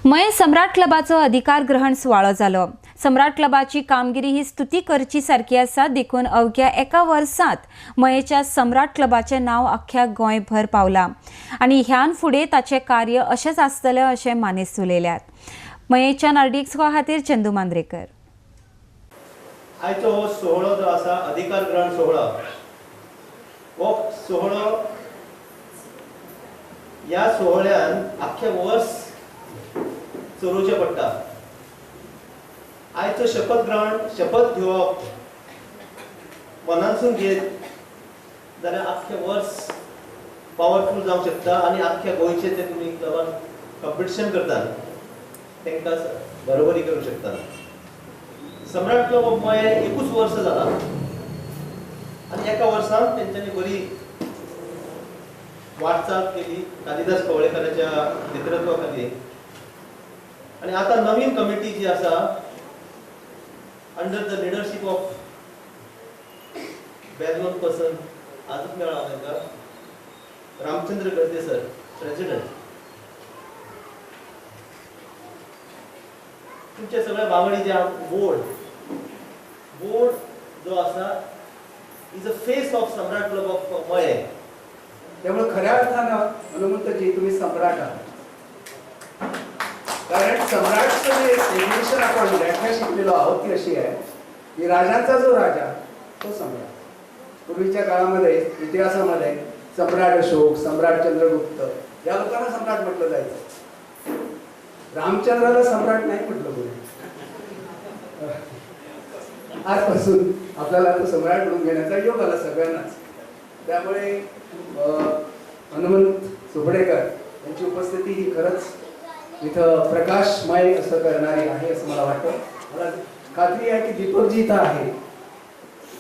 मये सम्राट क्लबाचो अधिकार ग्रहण सुवाळो जालो। सम्राट क्लबाची कामगिरी ही स्तुती करची सारखी आसा। देखून अवघ्या एका वर्सांत मयेच्या सम्राट क्लबाचे नाव अख्ख्या गोंयभर पावला आनी ह्यान फुडें ताचे कार्य अशेंच आसतलें अशें मानेस्त उलयल्यात। मयेच्या नार्डिक्स खातीर चंदू मांद्रेकर। आयचो हो सोहळो जो आसा अधिकार ग्रहण सोहळो, हो सोहळो ह्या सोहळ्यान अख्खे वर्स चलोवचें पडटा। आयचो शपथ घेवप मनासून घेत जाल्यार अख्खे वर्स पॉवरफुल जावंक शकता आनी अख्ख्या गोंयचे ते तुमी क्लबान कॉम्पिटिशन करतात तांकां बरोबरी करूंक शकता। सम्राट क्लब ऑफ मये 21 वर्स जाला आनी एका वर्सांत तेंच्यांनी बरी वाटचाल केली कालिदास कवळेकराच्या नेतृत्वाखाली। आणि आता नवीन कमिटी जी आसा under the leadership of well known person आजूच मेळ्ळा तांकां रामचंद्र गर्दे सर प्रेसिडेंट। तुमचे सगळे वांगडी जे बोर्ड जो आसा is a face of Samrat club of मये। त्यामुळे खऱ्या अर्थानं हनुमंतजी तुम्ही सम्राट आहात। कारण सम्राटचं जे डेफिनेशन आपण व्याख्या शिकलेलो आहोत ती अशी आहे की राजांचा जो राजा तो सम्राट। पूर्वीच्या काळामध्ये इतिहासामध्ये सम्राट अशोक, सम्राट चंद्रगुप्त या लोकांना सम्राट म्हटलं जायचं। रामचंद्राला सम्राट नाही म्हटलं कोणी। आजपासून आपल्याला तो सम्राट म्हणून घेण्याचा योग आला सगळ्यांनाच। त्यामुळे हनुमंत सुपडेकर यांची उपस्थिती ही खरंच इथं प्रकाशमय असं करणारी आहे असं मला वाटतं। मला खात्री आहे की दीपकजी इथं आहे।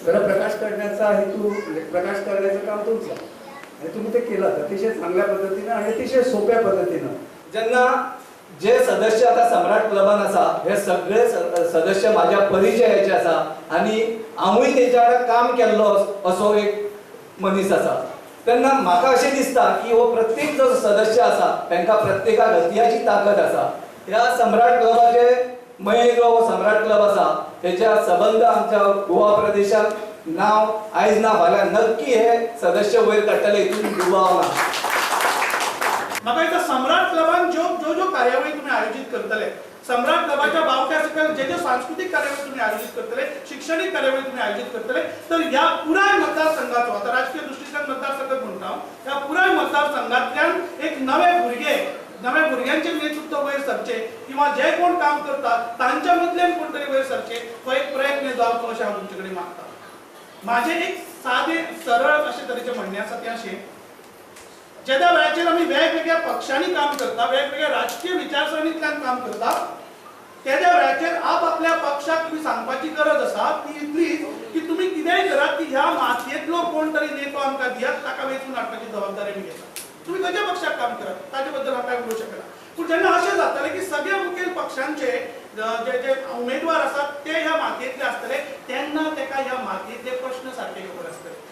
खरं प्रकाश करण्याचा हेतू प्रकाश करण्याचं काम तुमचं आणि तुम्ही ते केलं अतिशय चांगल्या पद्धतीनं आणि अतिशय सोप्या पद्धतीनं। ज्यांना जे सदस्य आता सम्राट क्लबान आसा हे सगळे सदस्य माझ्या परिचयाचे आसा आणि हांवूय तेच्या वांगडा काम केल्लो असो एक मनीस आसा। तेन्ना म्हाका अशें दिसता की हो प्रत्येक जो सदस्य आसा तांकां प्रत्येकाक हतियाची ताकद आसा। ह्या सम्राट क्लबाचे मये जो हो सम्राट क्लब आसा तेच्या संबंध आमच्या गोवा प्रदेशात नाव आयज ना फाल्यां नक्की हे सदस्य वयर काडटले हितून दुबाव ना। म्हाका दिसता सम्राट क्लबान ज्यो कार्यावळी तुम्ही आयोजित करतले, सम्राट क्लबाच्या बावट्या सकयल जे सांस्कृतिक कार्यावळी तुम्ही आयोजित करतले, शैक्षणिक कार्यावळी तुम्ही आयोजित करतले, तर या पुराय मतदारसंघाचो आता राजकीय दृष्टीच्यान मतदारसंघ म्हणटा या पुराय मतदारसंघातल्यान एक नवे भुरग्यांचे नेतृत्व वयर सरचे किंवा जे कोण काम करतात तांच्या मदल्यान कोण तरी वयर सरचे हो एक प्रयत्न जावचो अशें हांव तुमचे कडेन मागता। माझे एक साधे सरळ अशे तरेचे म्हणणे आसा ते अशें ज्या वेळाचेर आमी वेगवेगळ्या पक्षांनी काम करता, वेगवेगळ्या राजकीय विचारसरणींतल्यान काम करता, त्या वेळाचेर आपल्या पक्षाक तुम्ही सांगपाची गरज आसा ती इतलीच की तुम्ही कितेंय करात की ह्या मातयेंतलो कोण तरी नेतो आमकां दियात ताका वेचून हाडपाची जबाबदारी आमी घेता। तुम्ही खंयच्या पक्षाक काम करात ताचे बद्दल हांव कांय उलोवंक शकना। पूण जेन्ना अशें जातलें की सगळे मुखेल पक्षांचे जे उमेदवार आसात ते ह्या मातयेंतले आसतले तेन्ना ताका ह्या मातयेंतले प्रश्न सारके खबर आसतले।